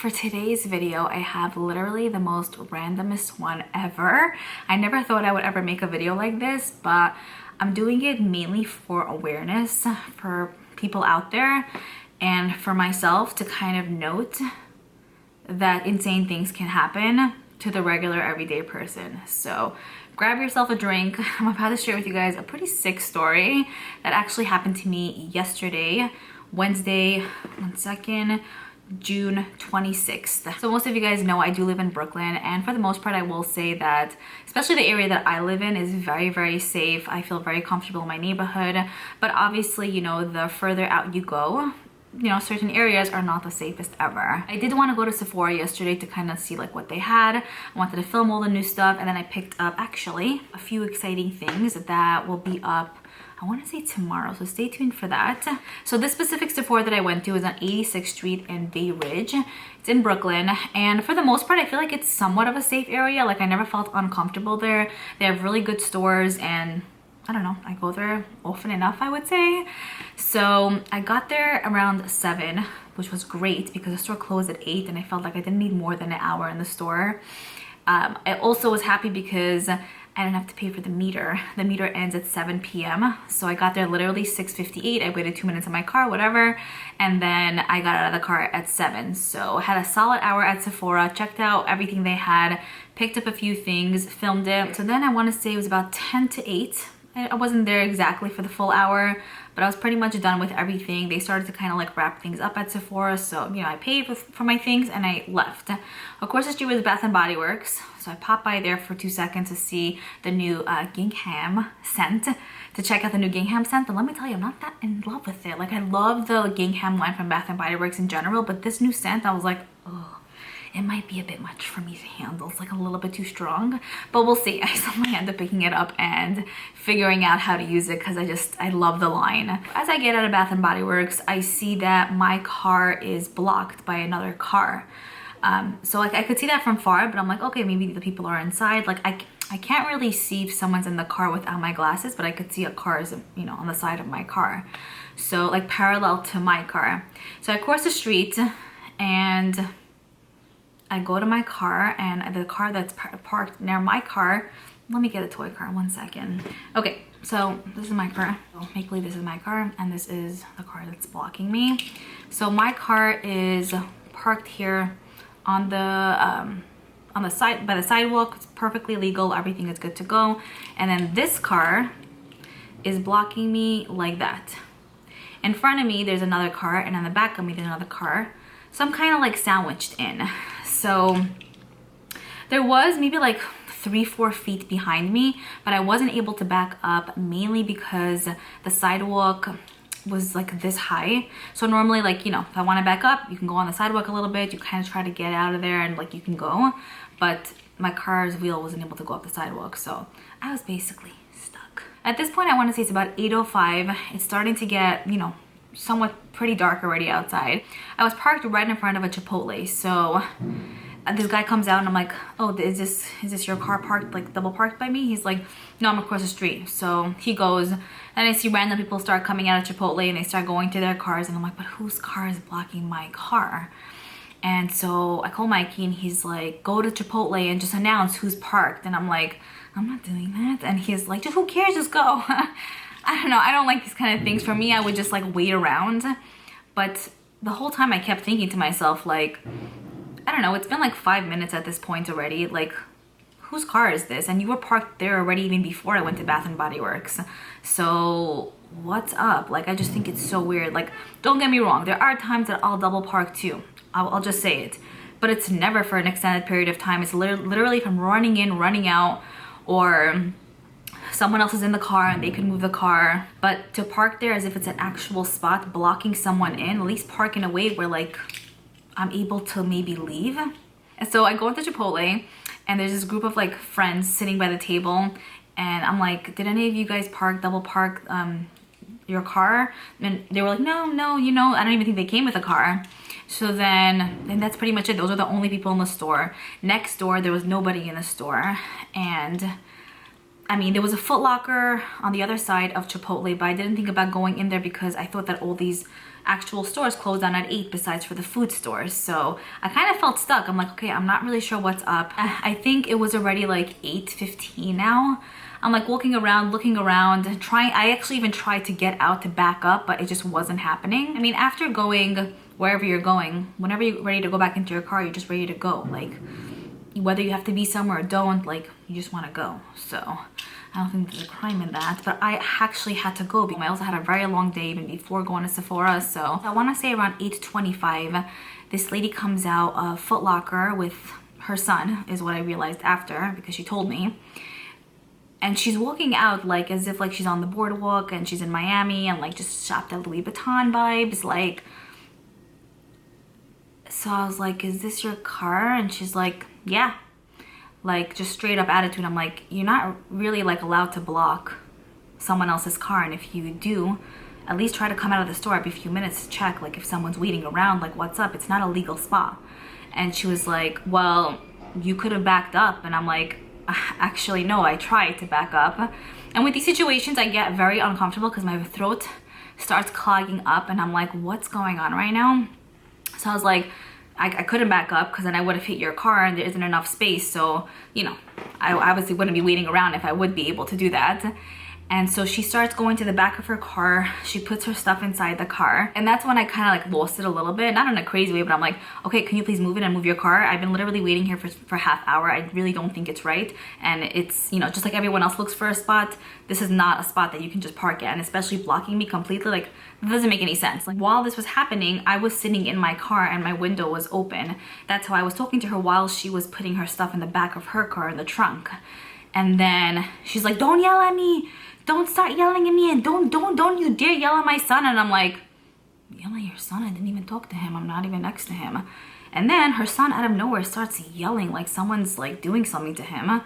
for today's video, I have literally the most randomest one ever. I never thought I would ever make a video like this, but I'm doing it mainly for awareness for people out there and for myself to kind of note that insane things can happen to the regular everyday person. So grab yourself a drink. I'm about to share with you guys a pretty sick story that actually happened to me yesterday, Wednesday, June 26th. So most of you guys know I do live in Brooklyn, and for the most part I will say that especially the area that I live in is very, very safe. I feel very comfortable in my neighborhood, but obviously, you know, the further out you go, you know, certain areas are not the safest ever. I did want to go to Sephora yesterday to kind of see like what they had. I wanted to film all the new stuff, and then I picked up actually a few exciting things that will be up, I want to say tomorrow, so stay tuned for that. So this specific Sephora that I went to is on 86th Street in Bay Ridge. It's in Brooklyn, and for the most part I feel like it's somewhat of a safe area. Like I never felt uncomfortable there. They have really good stores, and I don't know, I go there often enough, I would say. So I got there around 7, which was great because the store closed at 8 and I felt like I didn't need more than an hour in the store. I also was happy because I didn't have to pay for the meter. The meter ends at 7 p.m. So I got there literally 6:58. I waited 2 minutes in my car, whatever. And then I got out of the car at 7. So I had a solid hour at Sephora, checked out everything they had, picked up a few things, filmed it. So then I want to say it was about 10 to 8. I wasn't there exactly for the full hour, but I was pretty much done with everything. They started to kind of like wrap things up at Sephora, so you know, I paid for my things and I left. Of course, the street was Bath and Body Works, so I popped by there for 2 seconds to see the new gingham scent, to check out the new gingham scent. But let me tell you, I'm not that in love with it. Like I love the gingham line from Bath and Body Works in general, but this new scent, I was like, oh, it might be a bit much for me to handle. It's like a little bit too strong, but we'll see. I still might end up picking it up and figuring out how to use it because I love the line. As I get out of Bath and Body Works, I see that my car is blocked by another car. So like I could see that from far, but I'm like, okay, maybe the people are inside. Like I can't really see if someone's in the car without my glasses, but I could see a car is, you know, on the side of my car. So like parallel to my car. So I cross the street and I go to my car, and the car that's parked near my car, let me get a toy car, 1 second. Okay, so this is my car. So make believe this is my car, and this is the car that's blocking me. So my car is parked here on the side, by the sidewalk. It's perfectly legal, everything is good to go. And then this car is blocking me like that. In front of me there's another car, and on the back of me there's another car. So I'm kind of like sandwiched in. So there was maybe like 3-4 feet behind me, but I wasn't able to back up, mainly because the sidewalk was like this high. So normally, like, you know, if I want to back up, you can go on the sidewalk a little bit, you kind of try to get out of there and like you can go, but my car's wheel wasn't able to go up the sidewalk, so I was basically stuck. At this point I want to say it's about 8:05. It's starting to get, you know, somewhat pretty dark already outside. I was parked right in front of a Chipotle, so this guy comes out and I'm like, oh, is this your car parked, like double parked by me? He's like, no, I'm across the street. So he goes, and I see random people start coming out of Chipotle and they start going to their cars, and I'm like, but whose car is blocking my car? And so I call Mikey and he's like, go to Chipotle and just announce who's parked. And I'm like, I'm not doing that. And he's like, just who cares, just go. I don't know, I don't like these kind of things. For me, I would just like wait around. But the whole time I kept thinking to myself, like, I don't know, it's been like 5 minutes at this point already. Like, whose car is this? And you were parked there already even before I went to Bath and Body Works. So what's up? Like, I just think it's so weird. Like, don't get me wrong, there are times that I'll double park too. I'll just say it. But it's never for an extended period of time. It's literally if I'm running in, running out, or someone else is in the car and they could move the car. But to park there as if it's an actual spot blocking someone in, at least park in a way where like I'm able to maybe leave. And so I go into Chipotle and there's this group of like friends sitting by the table, and I'm like, did any of you guys double park your car? And they were like, no, you know, I don't even think they came with a car. So then that's pretty much it. Those are the only people in the store. Next door, there was nobody in the store. And I mean, there was a Foot Locker on the other side of Chipotle, but I didn't think about going in there because I thought that all these actual stores closed down at 8 besides for the food stores. So I kind of felt stuck. I'm like, okay, I'm not really sure what's up. I think it was already like 8:15 now. I'm like walking around, looking around, trying. I actually even tried to get out to back up, but it just wasn't happening. I mean, after going wherever you're going, whenever you're ready to go back into your car, you're just ready to go. Like, whether you have to be somewhere or don't, like, you just want to go. So I don't think there's a crime in that, but I actually had to go because I also had a very long day even before going to Sephora. So I want to say around 8:25, this lady comes out of Foot Locker with her son, is what I realized after, because she told me. And she's walking out like as if like she's on the boardwalk and she's in Miami and like just shopped at Louis Vuitton vibes. Like, so I was like, is this your car? And she's like, yeah. Like, just straight up attitude. I'm like, you're not really like allowed to block someone else's car, and if you do, at least try to come out of the store every few minutes to check like if someone's waiting around, like what's up. It's not a legal spot. And she was like, well, you could have backed up. And I'm like, actually no, I tried to back up. And with these situations I get very uncomfortable because my throat starts clogging up and I'm like, what's going on right now? So I was like, I couldn't back up because then I would have hit your car and there isn't enough space. So, you know, I obviously wouldn't be waiting around if I would be able to do that. And so she starts going to the back of her car. She puts her stuff inside the car. And that's when I kind of like lost it a little bit. Not in a crazy way, but I'm like, okay, can you please move it and move your car? I've been literally waiting here for half hour. I really don't think it's right. And it's, you know, just like everyone else looks for a spot, this is not a spot that you can just park at. And especially blocking me completely, like, it doesn't make any sense. Like, while this was happening, I was sitting in my car and my window was open. That's how I was talking to her while she was putting her stuff in the back of her car in the trunk. And then she's like, don't yell at me. Don't start yelling at me, and don't you dare yell at my son. And I'm like, yell at your son? I didn't even talk to him. I'm not even next to him. And then her son out of nowhere starts yelling like someone's like doing something to him.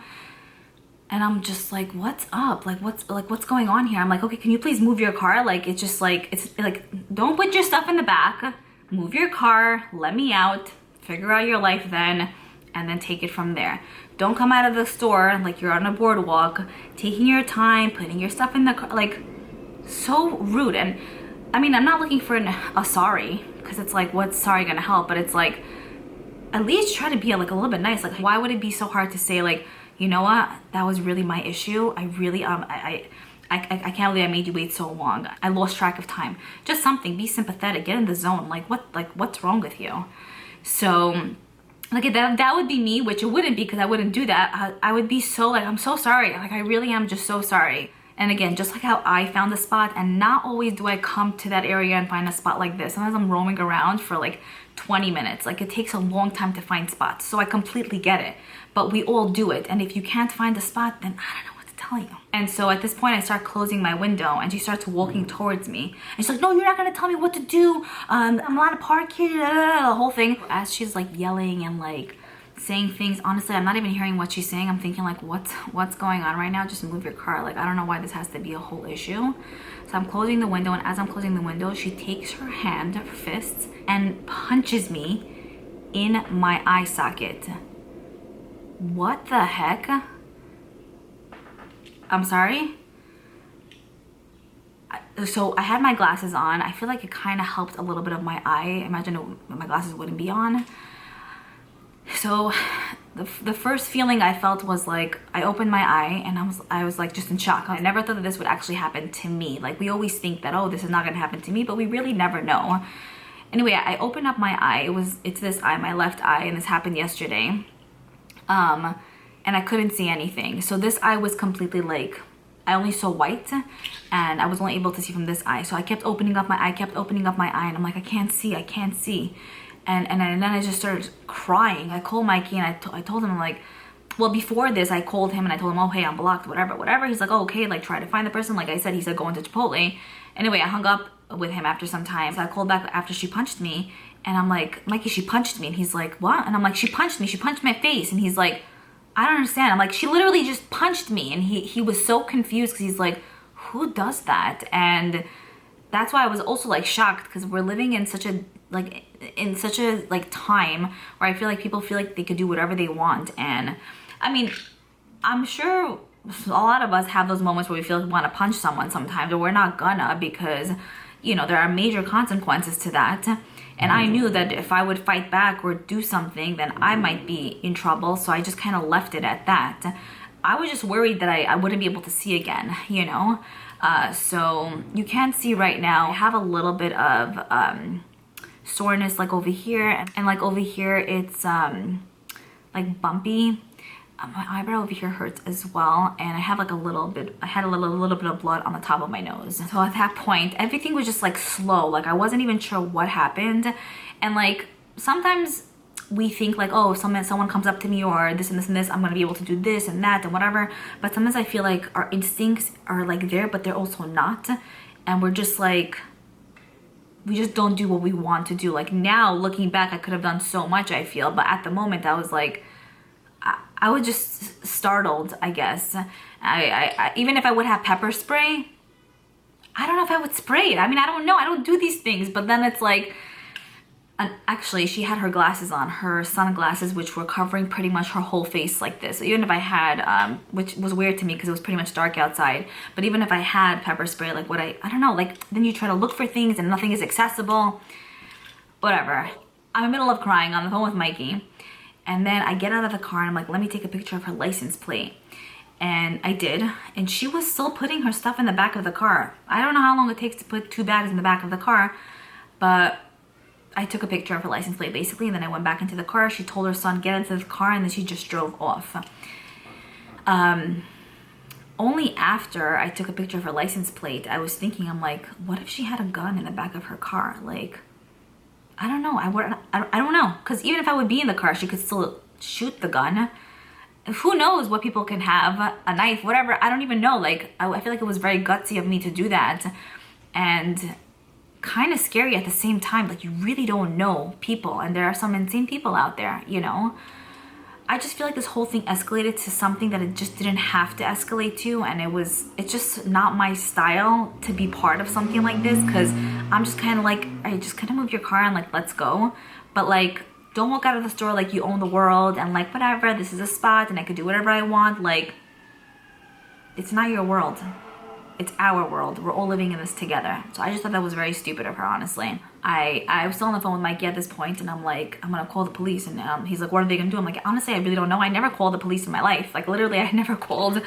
And I'm just like, what's up? Like, what's going on here? I'm like, okay, can you please move your car? Like, it's just like, it's like, don't put your stuff in the back. Move your car, let me out, figure out your life then, and then take it from there. Don't come out of the store like you're on a boardwalk, taking your time, putting your stuff in the car. Like, so rude. And I mean, I'm not looking for a sorry, because it's like, what's sorry gonna help? But it's like, at least try to be like a little bit nice. Like, why would it be so hard to say like, you know what, that was really my issue. I really I can't believe I made you wait so long. I lost track of time. Just something. Be sympathetic. Get in the zone. Like, what's wrong with you? So, like, that would be me, which it wouldn't be because I wouldn't do that. I would be so like, I'm so sorry. Like, I really am just so sorry. And again, just like how I found the spot, and not always do I come to that area and find a spot like this. Sometimes I'm roaming around for like 20 minutes. Like, it takes a long time to find spots. So I completely get it. But we all do it. And if you can't find a spot, then I don't know what to tell you. And so at this point, I start closing my window and she starts walking towards me. And she's like, no, you're not gonna tell me what to do. I'm not a park here, the whole thing. As she's like yelling and like saying things, honestly, I'm not even hearing what she's saying. I'm thinking like, what's going on right now? Just move your car. Like, I don't know why this has to be a whole issue. So I'm closing the window, and as I'm closing the window, she takes her hand, her fists, and punches me in my eye socket. What the heck? I'm sorry? So I had my glasses on. I feel like it kind of helped a little bit of my eye. Imagine my glasses wouldn't be on. So the first feeling I felt was like, I opened my eye and I was like just in shock. I never thought that this would actually happen to me. Like, we always think that, oh, this is not gonna happen to me, but we really never know. Anyway, I opened up my eye. It's this eye, my left eye, and this happened yesterday. And I couldn't see anything. So this eye was completely like, I only saw white, and I was only able to see from this eye. So I kept opening up my eye, and I'm like, I can't see. And then I just started crying. I called Mikey and I told him, like, well, before this, I called him and I told him, oh, hey, I'm blocked, whatever. He's like, oh, okay, like, try to find the person. Like I said, he said, go into Chipotle. Anyway, I hung up with him after some time. So I called back after she punched me, and I'm like, Mikey, she punched me. And he's like, what? And I'm like, she punched my face. And he's like, I don't understand. I'm like, she literally just punched me. And he was so confused because he's like, who does that? And that's why I was also like shocked, because we're living in such a time where I feel like people feel like they could do whatever they want. And I mean, I'm sure a lot of us have those moments where we feel like we want to punch someone sometimes, or we're not gonna, because you know, there are major consequences to that. And I knew that if I would fight back or do something, then I might be in trouble. So I just kind of left it at that. I was just worried that I wouldn't be able to see again, you know? So you can see right now, I have a little bit of soreness like over here. And like over here, it's like bumpy. My eyebrow over here hurts as well, and I have like a little bit, I had a little bit of blood on the top of my nose. So at that point, everything was just like slow. Like I wasn't even sure what happened. And like sometimes we think like, oh, if someone comes up to me or this and this and this, I'm gonna be able to do this and that and whatever. But sometimes I feel like our instincts are like there, but they're also not. And we're just like, we just don't do what we want to do. Like now looking back, I could have done so much, I feel, but at the moment I was like, I was just startled, I guess. I even if I would have pepper spray, I don't know if I would spray it. I mean, I don't know. I don't do these things. But then it's like, actually, she had her glasses on, her sunglasses, which were covering pretty much her whole face like this. So even if I had, which was weird to me because it was pretty much dark outside. But even if I had pepper spray, like what I don't know, like then you try to look for things and nothing is accessible. Whatever. I'm in the middle of crying on the phone with Mikey. And then I get out of the car and I'm like, let me take a picture of her license plate. And I did. And she was still putting her stuff in the back of the car. I don't know how long it takes to put 2 bags in the back of the car. But I took a picture of her license plate basically. And then I went back into the car. She told her son, get into the car. And then she just drove off. Only after I took a picture of her license plate, I was thinking, I'm like, what if she had a gun in the back of her car? Like, I don't know. I don't know. Because even if I would be in the car, she could still shoot the gun. Who knows what people can have, a knife, whatever. I don't even know. Like, I feel like it was very gutsy of me to do that. And kind of scary at the same time. Like, you really don't know people. And there are some insane people out there, you know. I just feel like this whole thing escalated to something that it just didn't have to escalate to, and it's just not my style to be part of something like this, because I'm just kind of like, I just kind of move your car and like, let's go. But like, don't walk out of the store like you own the world and like, whatever, this is a spot and I could do whatever I want. Like, it's not your world. It's our world. We're all living in this together. So I just thought that was very stupid of her, honestly. I was still on the phone with Mikey at this point, and I'm like, I'm gonna call the police. And he's like, what are they gonna do? I'm like, honestly, I really don't know. I never called the police in my life. Like, literally, I never called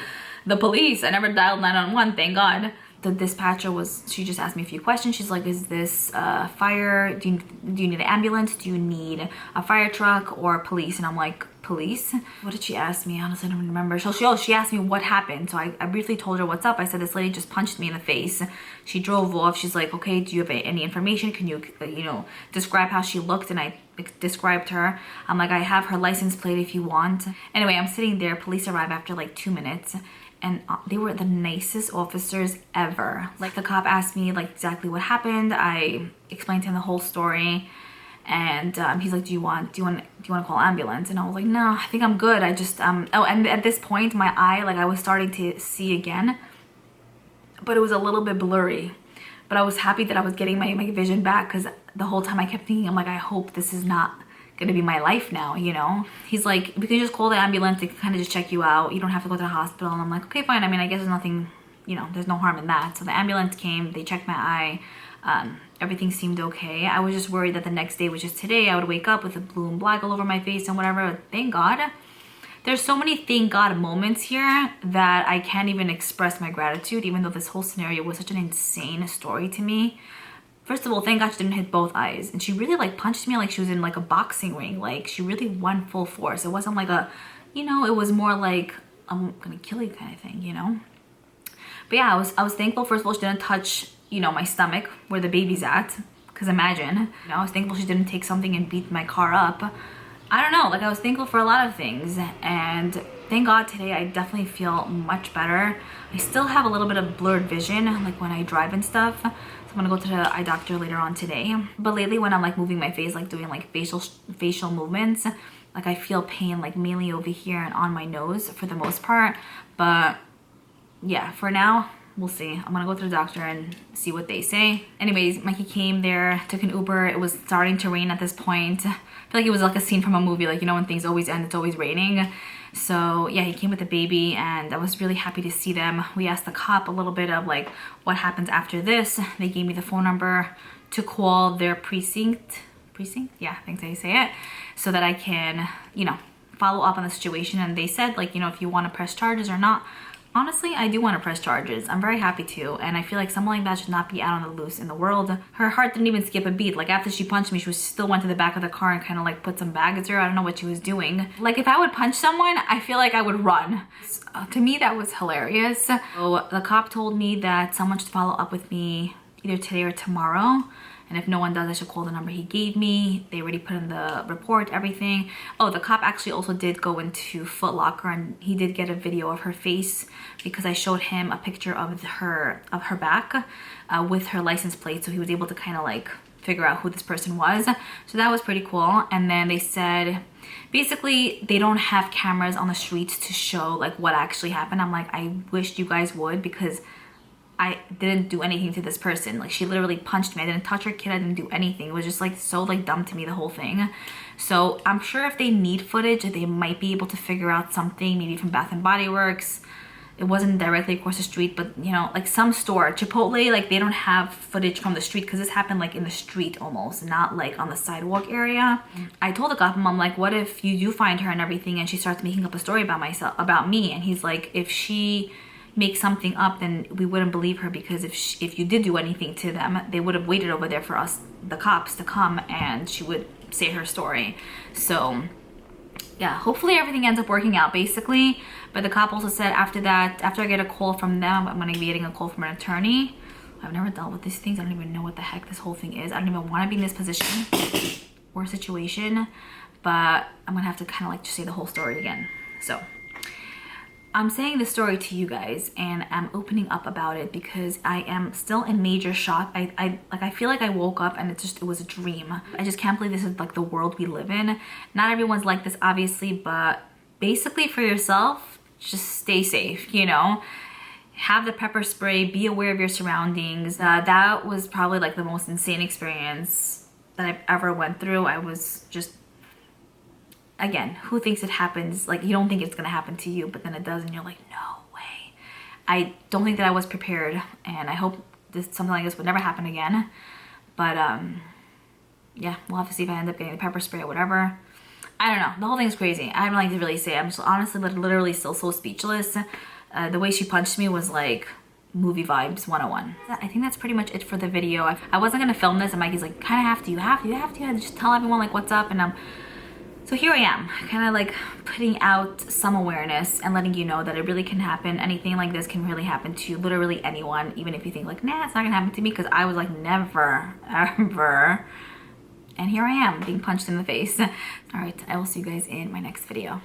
the police. I never dialed 911, thank God. The dispatcher she just asked me a few questions. She's like, is this fire? Do you need an ambulance? Do you need a fire truck or police? And I'm like, police? What did she ask me? Honestly, I don't remember. She asked me what happened. So I briefly told her what's up. I said, this lady just punched me in the face. She drove off. She's like, okay, do you have any information? Can you, describe how she looked? And I described her. I'm like, I have her license plate if you want. Anyway, I'm sitting there. Police arrive after like 2 minutes. And they were the nicest officers ever. Like, the cop asked me like exactly what happened. I explained to him the whole story. And he's like, do you want to call ambulance? And I was like, no, I think I'm good. I just oh, and at this point my eye, like, I was starting to see again, but it was a little bit blurry. But I was happy that I was getting my vision back, because the whole time I kept thinking, I'm like, I hope this is not gonna be my life now, you know. He's like, we can just call the ambulance. They can kind of just check you out. You don't have to go to the hospital. And I'm like, okay, fine. I mean, I guess there's nothing, there's no harm in that. So the ambulance came. They checked my eye. Everything seemed okay. I was just worried that the next day, which is today, I would wake up with a blue and black all over my face and whatever. But thank God. There's so many thank God moments here that I can't even express my gratitude, even though this whole scenario was such an insane story to me. First of all, thank God she didn't hit both eyes. And she really like punched me like she was in like a boxing ring. Like, she really went full force. It wasn't like a, it was more like, I'm gonna kill you kind of thing, But yeah, I was thankful. First of all, she didn't touch, my stomach where the baby's at. Because imagine, I was thankful she didn't take something and beat my car up. I don't know, like, I was thankful for a lot of things. And thank God today I definitely feel much better. I still have a little bit of blurred vision, like when I drive and stuff. I'm gonna go to the eye doctor later on today. But lately, when I'm like moving my face, like doing like facial movements, like I feel pain like mainly over here and on my nose for the most part. But yeah, for now, we'll see. I'm gonna go to the doctor and see what they say. Anyways, Mikey came there, took an Uber. It was starting to rain at this point. I feel like it was like a scene from a movie, like, you know, when things always end, it's always raining. So yeah, he came with the baby and I was really happy to see them. We asked the cop a little bit of like what happens after this. They gave me the phone number to call their precinct? Yeah, I think that's how you say it. So that I can, you know, follow up on the situation. And they said, like, you know, if you want to press charges or not. Honestly, I do want to press charges. I'm very happy to, and I feel like someone like that should not be out on the loose in the world. Her heart didn't even skip a beat. Like, after she punched me, she still went to the back of the car and kind of like put some baggage there. I don't know what she was doing. Like, if I would punch someone, I feel like I would run. To me, that was hilarious. So the cop told me that someone should follow up with me either today or tomorrow. And if no one does, I should call the number he gave me. They already put in the report, everything. Oh, the cop actually also did go into Foot Locker and he did get a video of her face because I showed him a picture of her back with her license plate. So he was able to kind of like figure out who this person was. So that was pretty cool. And then they said, basically, they don't have cameras on the streets to show like what actually happened. I'm like, I wish you guys would, because I didn't do anything to this person. Like, she literally punched me. I didn't touch her kid. I didn't do anything. It was just like so like dumb to me, the whole thing. So I'm sure if they need footage, they might be able to figure out something, maybe from Bath and Body Works. It wasn't directly across the street, but you know, like some store, Chipotle, like they don't have footage from the street because this happened like in the street almost, not like on the sidewalk area. I told the cop, I'm like, what if you do find her and everything and she starts making up a story about me? And he's like, if she make something up, then we wouldn't believe her, because if you did do anything to them, they would have waited over there for us, the cops, to come and she would say her story. So yeah, hopefully everything ends up working out basically. But the cop also said after that, after I get a call from them, I'm gonna be getting a call from an attorney. I've never dealt with these things. I don't even know what the heck this whole thing is. I don't even want to be in this position or situation, but I'm gonna have to kind of like just say the whole story again. So I'm saying this story to you guys and I'm opening up about it because I am still in major shock. I feel like I woke up and it was a dream. I just can't believe this is like the world we live in. Not everyone's like this, obviously, but basically for yourself, just stay safe, you know? Have the pepper spray, be aware of your surroundings. That was probably like the most insane experience that I've ever went through. I was just, again, who thinks it happens? Like, you don't think it's gonna happen to you, but then it does, and you're like, no way. I don't think that I was prepared, and I hope something like this would never happen again. But yeah, we'll have to see if I end up getting the pepper spray or whatever. I don't know. The whole thing's crazy. I don't like to really say. I'm just honestly literally still so speechless. The way she punched me was like movie vibes 101. I think that's pretty much it for the video. I wasn't gonna film this, and Mikey's like, kind of have to. You have to just tell everyone like what's up, and so here I am, kind of like putting out some awareness and letting you know that it really can happen. Anything like this can really happen to literally anyone, even if you think like, nah, it's not gonna happen to me, because I was like, never, ever. And here I am, being punched in the face. All right, I will see you guys in my next video.